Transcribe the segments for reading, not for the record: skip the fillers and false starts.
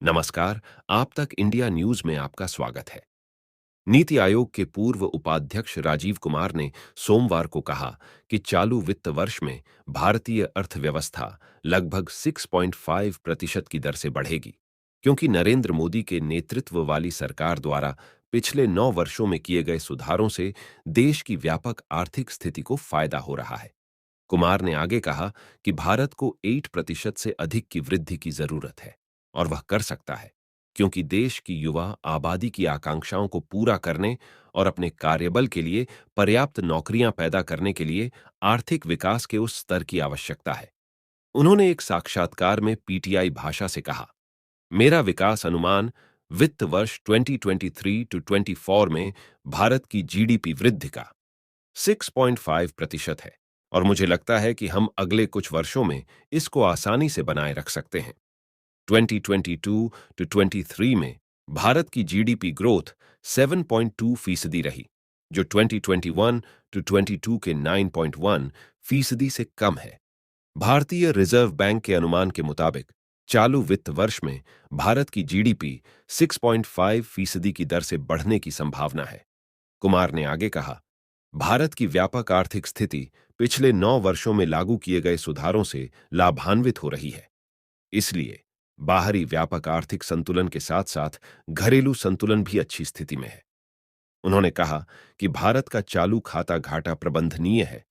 नमस्कार। आप तक इंडिया न्यूज में आपका स्वागत है। नीति आयोग के पूर्व उपाध्यक्ष राजीव कुमार ने सोमवार को कहा कि चालू वित्त वर्ष में भारतीय अर्थव्यवस्था लगभग 6.5% की दर से बढ़ेगी, क्योंकि नरेंद्र मोदी के नेतृत्व वाली सरकार द्वारा पिछले 9 वर्षों में किए गए सुधारों से देश की व्यापक आर्थिक स्थिति को फायदा हो रहा है। कुमार ने आगे कहा कि भारत को 8% से अधिक की वृद्धि की जरूरत है, और वह कर सकता है, क्योंकि देश की युवा आबादी की आकांक्षाओं को पूरा करने और अपने कार्यबल के लिए पर्याप्त नौकरियां पैदा करने के लिए आर्थिक विकास के उस स्तर की आवश्यकता है। उन्होंने एक साक्षात्कार में पीटीआई भाषा से कहा, मेरा विकास अनुमान वित्त वर्ष 2023-24 में भारत की जीडीपी वृद्धि का 6.5% है, और मुझे लगता है कि हम अगले कुछ वर्षों में इसको आसानी से बनाए रख सकते हैं। 2022-23 में भारत की जीडीपी ग्रोथ 7.2% रही, जो 2021-22 के 9.1% से कम है। भारतीय रिजर्व बैंक के अनुमान के मुताबिक चालू वित्त वर्ष में भारत की जीडीपी 6.5% की दर से बढ़ने की संभावना है। कुमार ने आगे कहा, भारत की व्यापक आर्थिक स्थिति पिछले 9 वर्षों में लागू किए गए सुधारों से लाभान्वित हो रही है। इसलिए बाहरी व्यापक आर्थिक संतुलन के साथ साथ घरेलू संतुलन भी अच्छी स्थिति में है। उन्होंने कहा कि भारत का चालू खाता घाटा प्रबंधनीय है।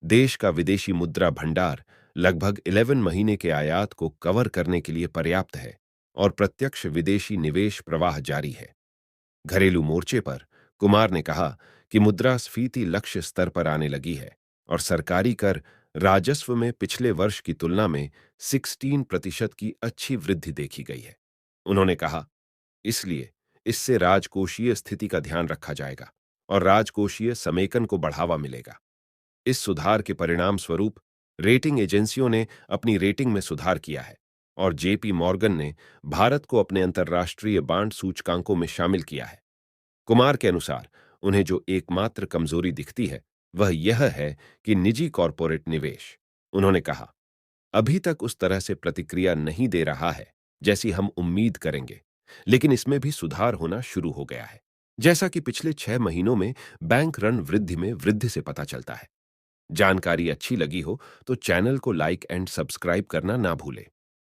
देश का विदेशी मुद्रा भंडार लगभग 11 महीने के आयात को कवर करने के लिए पर्याप्त है, और प्रत्यक्ष विदेशी निवेश प्रवाह जारी है। घरेलू मोर्चे पर कुमार ने कहा कि मुद्रास्फीति लक्ष्य स्तर पर आने लगी है, और सरकारी कर राजस्व में पिछले वर्ष की तुलना में 16% की अच्छी वृद्धि देखी गई है। उन्होंने कहा, इसलिए इससे राजकोषीय स्थिति का ध्यान रखा जाएगा और राजकोषीय समेकन को बढ़ावा मिलेगा। इस सुधार के परिणाम स्वरूप रेटिंग एजेंसियों ने अपनी रेटिंग में सुधार किया है, और जेपी मॉर्गन ने भारत को अपने अंतर्राष्ट्रीय बांड सूचकांकों में शामिल किया है। कुमार के अनुसार उन्हें जो एकमात्र कमजोरी दिखती है वह यह है कि निजी कॉरपोरेट निवेश, उन्होंने कहा, अभी तक उस तरह से प्रतिक्रिया नहीं दे रहा है जैसी हम उम्मीद करेंगे, लेकिन इसमें भी सुधार होना शुरू हो गया है, जैसा कि पिछले 6 महीनों में बैंक ऋण वृद्धि में वृद्धि से पता चलता है। जानकारी अच्छी लगी हो तो चैनल को लाइक एंड सब्सक्राइब करना ना भूलें।